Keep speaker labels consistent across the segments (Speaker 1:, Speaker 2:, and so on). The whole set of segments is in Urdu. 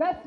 Speaker 1: 10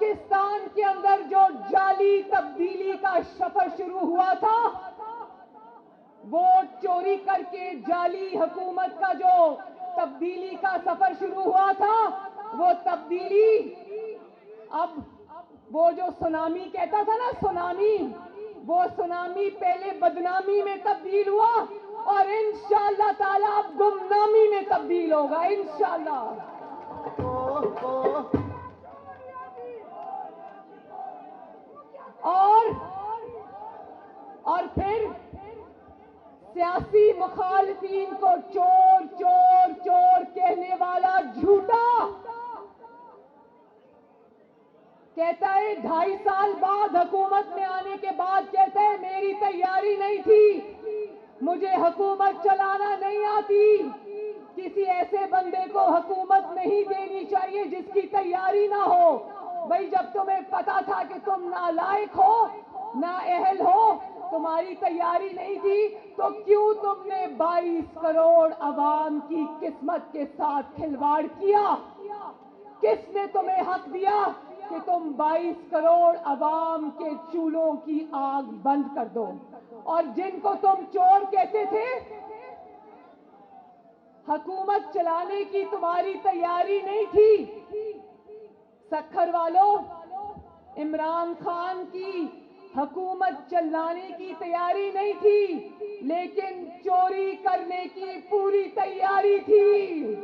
Speaker 1: پاکستان کے اندر جو جعلی تبدیلی کا سفر شروع ہوا تھا، ووٹ چوری کر کے جعلی حکومت کا جو تبدیلی کا سفر شروع ہوا تھا، وہ تبدیلی اب وہ جو سونامی کہتا تھا نا، سونامی، وہ سونامی پہلے بدنامی میں تبدیل ہوا اور انشاءاللہ تعالی اب گمنامی میں تبدیل ہوگا انشاءاللہ۔ اور پھر سیاسی مخالفین کو چور چور چور کہنے والا جھوٹا کہتا ہے 2.5 سال بعد حکومت میں آنے کے بعد کہتا ہے میری تیاری نہیں تھی، مجھے حکومت چلانا نہیں آتی۔ کسی ایسے بندے کو حکومت نہیں دینی چاہیے جس کی تیاری نہ ہو۔ بھائی جب تمہیں پتا تھا کہ تم نالائق ہو، نااہل ہو، تمہاری تیاری نہیں تھی، تو کیوں تم نے 22 کروڑ عوام کی قسمت کے ساتھ کھلواڑ کیا؟ کس نے تمہیں حق دیا کہ تم 22 کروڑ عوام کے چولہوں کی آگ بند کر دو؟ اور جن کو تم چور کہتے تھے، حکومت چلانے کی تمہاری تیاری نہیں تھی۔ سکھر والوں، عمران خان کی حکومت چلانے کی تیاری نہیں تھی، لیکن چوری کرنے کی پوری تیاری تھی۔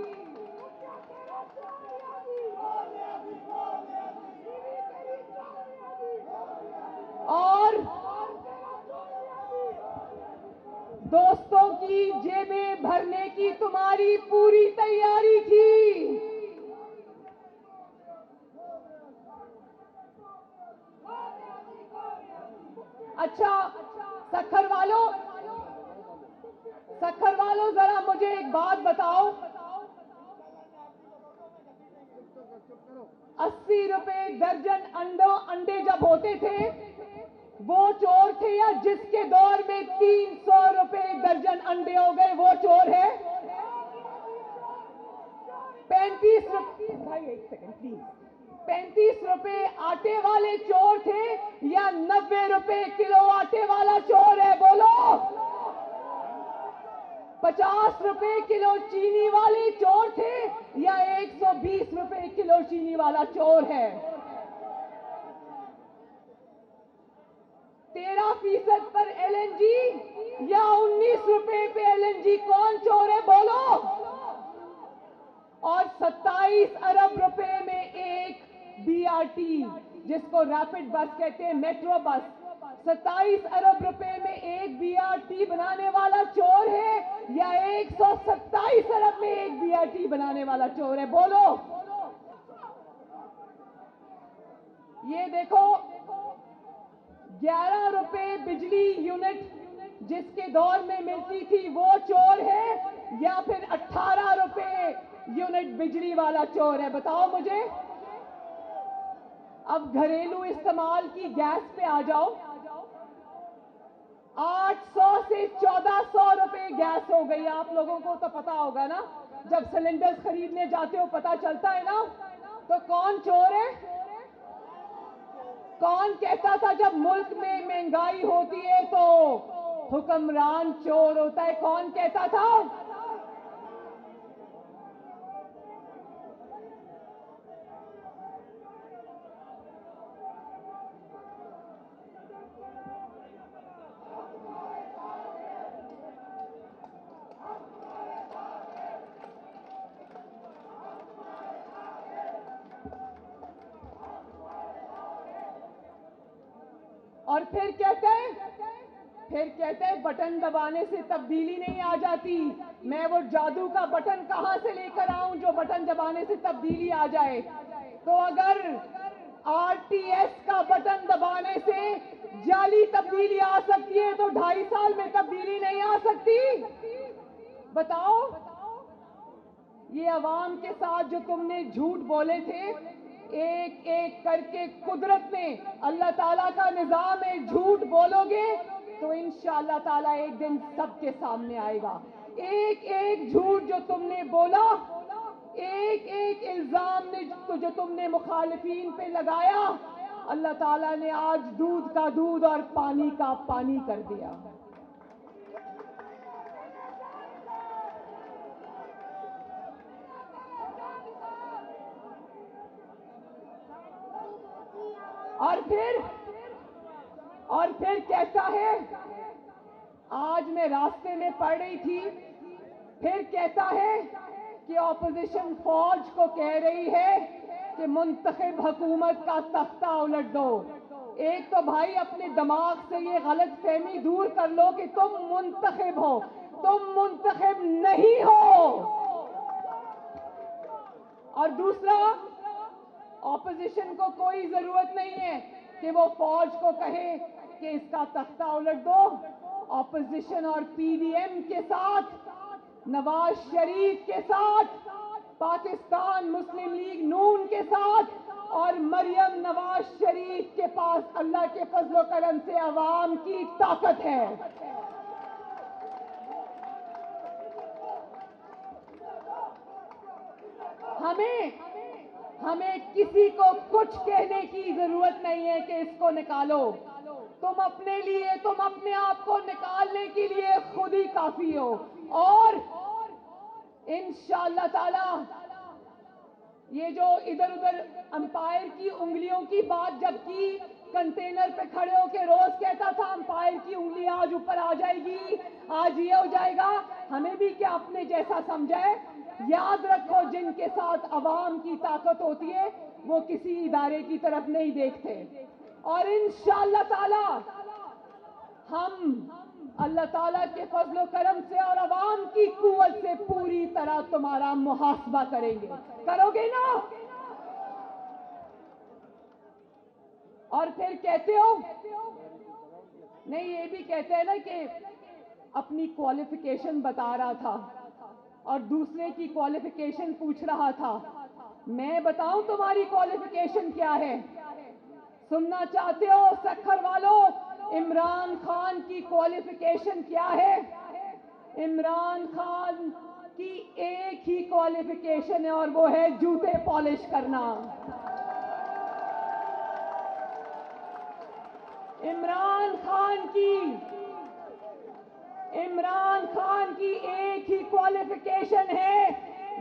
Speaker 1: اور دوستوں کی جیبیں بھرنے کی تمہاری پوری تیاری تھی۔ اچھا سکھر والوں ذرا مجھے ایک بات بتاؤ، 80 روپے درجن انڈے جب ہوتے تھے وہ چور تھے، یا جس کے دور میں 300 روپے درجن انڈے ہو گئے وہ چور ہے؟ 35 روپے، بھائی ایک سیکنڈ پلیز، 35 روپے آٹے والے چور تھے یا 90 روپے کلو آٹے والا چور ہے؟ بولو۔ 50 روپے کلو چینی والے چور تھے یا 120 روپے کلو چینی والا چور ہے؟ 13% پر LNG یا 19 روپے پہ LNG کون چور ہے؟ بولو۔ اور 27 ارب روپے میں ایک BRT، جس کو ریپڈ بس کہتے ہیں، میٹرو بس، 27 ارب روپے میں ایک BRT بنانے والا چور ہے یا 127 ارب میں ایک BRT بنانے والا چور ہے؟ بولو۔ یہ دیکھو، 11 روپے بجلی یونٹ جس کے دور میں ملتی تھی وہ چور ہے یا پھر 18 روپے یونٹ بجلی والا چور ہے؟ بتاؤ مجھے۔ اب گھریلو استعمال کی گیس پہ آ جاؤ، 800 سے 1400 روپے گیس ہو گئی۔ آپ لوگوں کو تو پتا ہوگا نا، جب سلنڈر خریدنے جاتے ہو پتا چلتا ہے نا۔ تو کون چور ہے؟ کون کہتا تھا جب ملک میں مہنگائی ہوتی ہے تو حکمران چور ہوتا ہے؟ کون کہتا تھا؟ اور پھر کہتے ہیں بٹن دبانے سے تبدیلی نہیں آ جاتی۔ میں وہ جادو کا بٹن کہاں سے لے کر آؤں جو بٹن دبانے سے تبدیلی آ جائے؟ تو اگر RTS کا بٹن دبانے سے جعلی تبدیلی آ سکتی ہے تو 2.5 سال میں تبدیلی نہیں آ سکتی؟ بتاؤ۔ یہ عوام کے ساتھ جو تم نے جھوٹ بولے تھے، ایک ایک کر کے قدرت نے، اللہ تعالیٰ کا نظام ہے، جھوٹ بولو گے تو انشاءاللہ تعالیٰ ایک دن سب کے سامنے آئے گا۔ ایک ایک جھوٹ جو تم نے بولا، ایک ایک الزام نے جو تم نے مخالفین پہ لگایا، اللہ تعالیٰ نے آج دودھ کا دودھ اور پانی کا پانی کر دیا۔ اور پھر کہتا ہے، آج میں راستے میں پڑھ رہی تھی، پھر کہتا ہے کہ اپوزیشن فوج کو کہہ رہی ہے کہ منتخب حکومت کا تختہ الٹ دو۔ ایک تو بھائی اپنے دماغ سے یہ غلط فہمی دور کر لو کہ تم منتخب ہو، تم منتخب نہیں ہو۔ اور دوسرا، اپوزیشن کو کوئی ضرورت نہیں ہے کہ وہ فوج کو کہے کہ اس کا تختہ الٹ دو۔ اپوزیشن اور پی ڈی ایم کے ساتھ، نواز شریف کے ساتھ، پاکستان مسلم لیگ نون کے ساتھ اور مریم نواز شریف کے پاس اللہ کے فضل و کرم سے عوام کی طاقت ہے۔ ہمیں کسی کو کچھ کہنے کی ضرورت نہیں ہے کہ اس کو نکالو۔ تم اپنے لیے، تم اپنے آپ کو نکالنے کے لیے خود ہی کافی ہو۔ اور انشاءاللہ تعالی یہ جو ادھر ادھر امپائر کی انگلیوں کی بات جب کی، کنٹینر پہ کھڑے ہو کے روز کہتا تھا امپائر کی انگلی آج اوپر آ جائے گی، آج یہ ہو جائے گا، ہمیں بھی کیا اپنے جیسا سمجھے؟ یاد رکھو، جن کے ساتھ عوام کی طاقت ہوتی ہے وہ کسی ادارے کی طرف نہیں دیکھتے۔ اور انشاءاللہ تعالی ہم اللہ تعالیٰ کے فضل و کرم سے اور عوام کی قوت سے پوری طرح تمہارا محاسبہ کریں گے۔ کرو گے نا؟ اور پھر کہتے ہو، نہیں یہ بھی کہتے ہیں نا کہ اپنی کوالیفیکیشن بتا رہا تھا اور دوسرے کی کوالیفیکیشن پوچھ رہا تھا۔ میں بتاؤں تمہاری کوالیفیکیشن کیا ہے؟ سننا چاہتے ہو سکھر والوں؟ عمران خان کی کوالیفیکیشن کیا ہے؟ عمران خان کی ایک ہی کوالیفیکیشن ہے اور وہ ہے جوتے پالش کرنا۔ عمران خان کی ایک ہی کوالیفیکیشن ہے،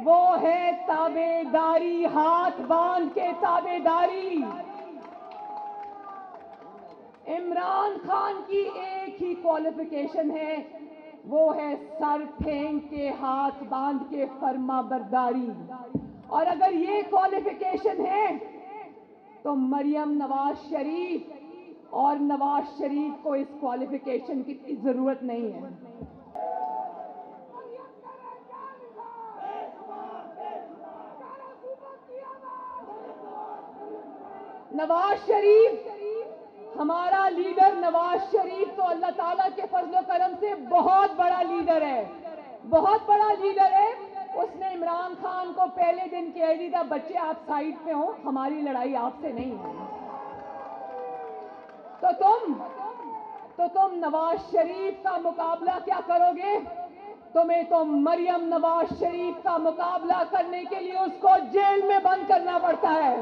Speaker 1: وہ ہے تابع داری، ہاتھ باندھ کے تابع داری۔ عمران خان کی ایک ہی کوالیفیکیشن ہے، وہ ہے سر پھینک کے ہاتھ باندھ کے فرما برداری۔ اور اگر یہ کوالیفیکیشن ہے تو مریم نواز شریف اور نواز شریف کو اس کوالیفیکیشن کی ضرورت نہیں ہے۔ نواز شریف، ہمارا لیڈر نواز شریف تو اللہ تعالیٰ کے فضل و کرم سے بہت بڑا لیڈر ہے، بہت بڑا لیڈر ہے۔ اس نے عمران خان کو پہلے دن کہہ دیا، بچے آپ سائڈ پہ ہوں، ہماری لڑائی آپ سے نہیں ہے۔ تو تم نواز شریف کا مقابلہ کیا کرو گے؟ تمہیں تو مریم نواز شریف کا مقابلہ کرنے کے لیے اس کو جیل میں بند کرنا پڑتا ہے۔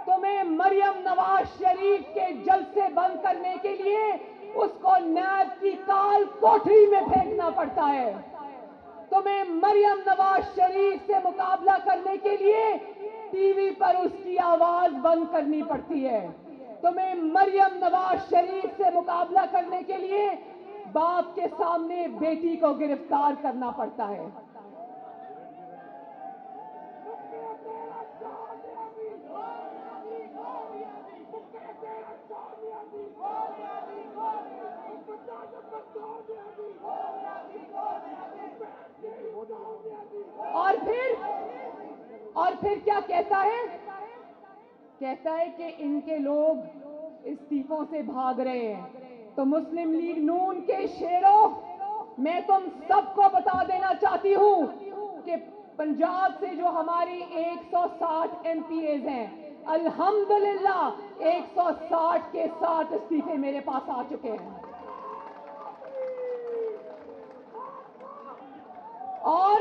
Speaker 1: تمہیں مریم نواز شریف کے جلسے بند کرنے کے لیے اس کو نیب کی کال کوٹری میں پھینکنا پڑتا ہے۔ تمہیں مریم نواز شریف سے مقابلہ کرنے کے لیے ٹی وی پر اس کی آواز بند کرنی پڑتی ہے۔ تمہیں مریم نواز شریف سے مقابلہ کرنے کے لیے باپ کے سامنے بیٹی کو گرفتار کرنا پڑتا ہے۔ اور پھر کیا کہتا ہے؟ کہتا ہے کہ ان کے لوگ استعفوں سے بھاگ رہے ہیں۔ تو مسلم لیگ نون کے شیروں، میں تم سب کو بتا دینا چاہتی ہوں کہ پنجاب سے جو ہماری 160 ایم پی ایز ہیں، الحمدللہ 160 کے 60 استعفے میرے پاس آ چکے ہیں۔ اور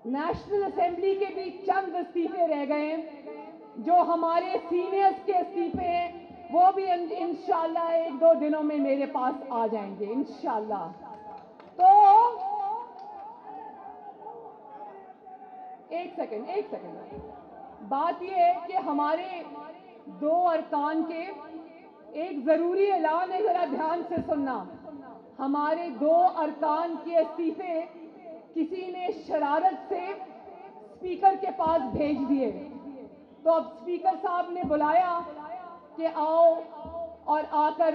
Speaker 1: نیشنل اسمبلی کے بھی چند استعفے رہ گئے ہیں، جو ہمارے سینئرز کے استعفے ہیں، وہ بھی انشاءاللہ 1-2 دنوں میں میرے پاس آ جائیں گے انشاءاللہ۔ تو ایک سیکنڈ بات یہ ہے کہ ہمارے 2 ارکان کے ایک ضروری اعلان ہے، ذرا دھیان سے سننا۔ ہمارے 2 ارکان کے استعفے کسی نے شرارت سے اسپیکر کے پاس بھیج دیے، تو اب اسپیکر صاحب نے بلایا کہ آؤ اور آ کر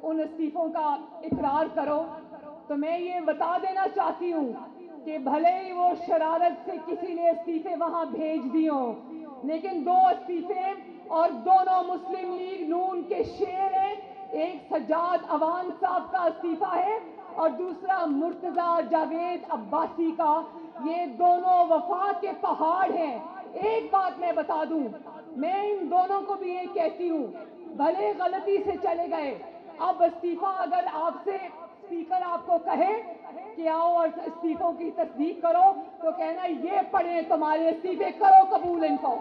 Speaker 1: ان استعفوں کا اقرار کرو۔ تو میں یہ بتا دینا چاہتی ہوں کہ بھلے ہی وہ شرارت سے کسی نے استعفے وہاں بھیج دی ہوں، لیکن 2 استعفے اور دونوں مسلم لیگ نون کے شیر ہیں۔ ایک سجاد عوان صاحب کا استعفیٰ ہے اور دوسرا مرتضیٰ جاوید عباسی کا۔ یہ دونوں وفا کے پہاڑ ہیں۔ ایک بات میں بتا دوں، میں ان دونوں کو بھی یہ کہتی ہوں، بھلے غلطی سے چلے گئے، اب استعفیٰ اگر آپ سے اسپیکر آپ کو کہے کہ آؤ اور استعفوں کی تصدیق کرو، تو کہنا یہ پڑھیں تمہارے استعفے، کرو قبول ان کو۔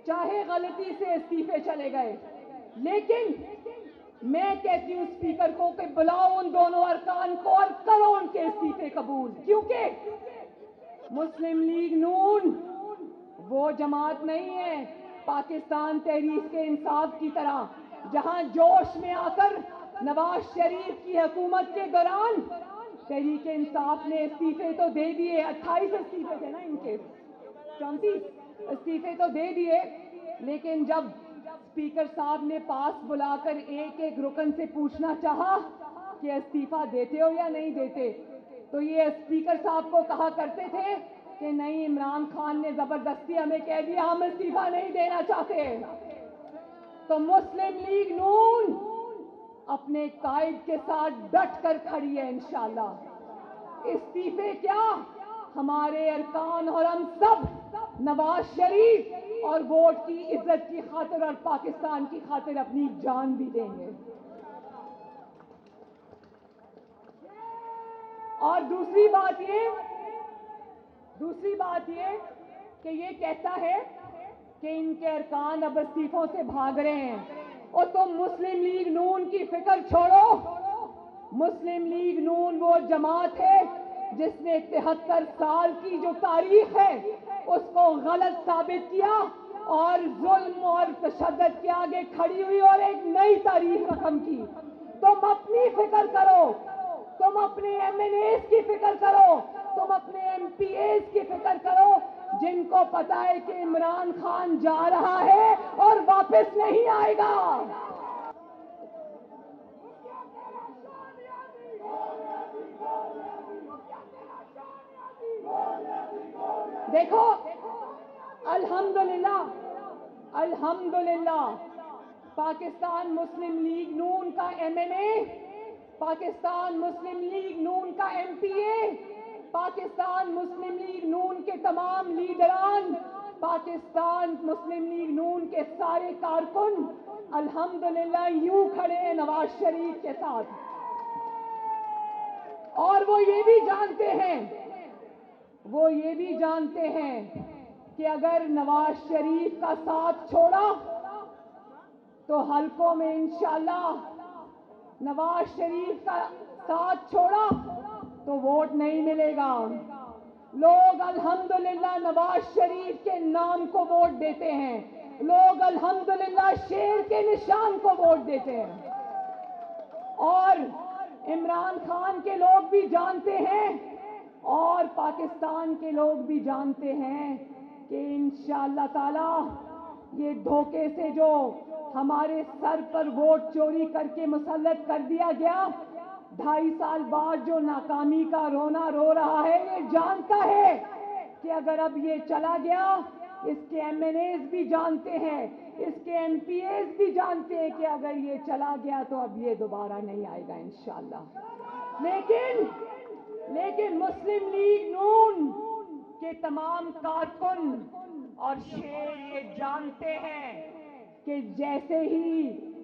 Speaker 1: چاہے غلطی سے استعفے چلے گئے، لیکن میں کہتی ہوں اسپیکر کو کہ بلاؤ ان دونوں ارکان کو اور کرو ان کے استعفے قبول، کیونکہ مسلم لیگ نون وہ جماعت نہیں ہے پاکستان تحریک انصاف کی طرح، جہاں جوش میں آ کر نواز شریف کی حکومت کے دوران تحریک انصاف نے استعفے تو دے دیے، 28 استعفے تھے نا ان کے، 34 استعفے تو دے دیے، لیکن جب اسپیکر صاحب نے پاس بلا کر ایک رکن سے پوچھنا چاہا کہ استعفیٰ دیتے ہو یا نہیں دیتے، تو یہ اسپیکر صاحب کو کہا کرتے تھے کہ نہیں، عمران خان نے زبردستی ہمیں کہہ دیا ہم استعفیٰ نہیں دینا چاہتے۔ تو مسلم لیگ نون اپنے قائد کے ساتھ ڈٹ کر کھڑی ہے انشاءاللہ۔ استعفے کیا، ہمارے ارکان اور ہم سب نواز شریف اور ووٹ کی عزت کی خاطر اور پاکستان کی خاطر اپنی جان بھی دیں گے۔ اور دوسری بات یہ کہ یہ کہتا ہے کہ ان کے ارکان اب استعفوں سے بھاگ رہے ہیں، اور تم مسلم لیگ نون کی فکر چھوڑو۔ مسلم لیگ نون وہ جماعت ہے جس نے 73 سال کی جو تاریخ ہے اس کو غلط ثابت کیا اور ظلم اور تشدد کے آگے کھڑی ہوئی اور ایک نئی تاریخ رقم کی۔ تم اپنی فکر کرو، تم اپنے ایم این ایز کی فکر کرو، تم اپنے ایم پی ایز کی فکر کرو، جن کو پتا ہے کہ عمران خان جا رہا ہے اور واپس نہیں آئے گا۔ دیکھو، الحمدللہ پاکستان مسلم لیگ نون کا ایم این اے، پاکستان مسلم لیگ نون کا ایم پی اے، پاکستان مسلم لیگ نون کے تمام لیڈران، پاکستان مسلم لیگ نون کے سارے کارکن الحمدللہ یوں کھڑے ہیں نواز شریف کے ساتھ، اور وہ یہ بھی جانتے ہیں کہ اگر نواز شریف کا ساتھ چھوڑا تو حلقوں میں انشاءاللہ، نواز شریف کا ساتھ چھوڑا تو ووٹ نہیں ملے گا۔ لوگ الحمدللہ نواز شریف کے نام کو ووٹ دیتے ہیں، لوگ الحمدللہ شیر کے نشان کو ووٹ دیتے ہیں، اور عمران خان کے لوگ بھی جانتے ہیں اور پاکستان کے لوگ بھی جانتے ہیں کہ انشاءاللہ تعالی یہ دھوکے سے جو ہمارے سر پر ووٹ چوری کر کے مسلط کر دیا گیا، 2.5 سال بعد جو ناکامی کا رونا رو رہا ہے، یہ جانتا ہے کہ اگر اب یہ چلا گیا، اس کے ایم این ایز بھی جانتے ہیں، اس کے ایم پی ایز بھی جانتے ہیں کہ اگر یہ چلا گیا تو اب یہ دوبارہ نہیں آئے گا انشاءاللہ۔ لیکن مسلم لیگ نون کے تمام کارکن اور شیر یہ جانتے ہیں کہ جیسے ہی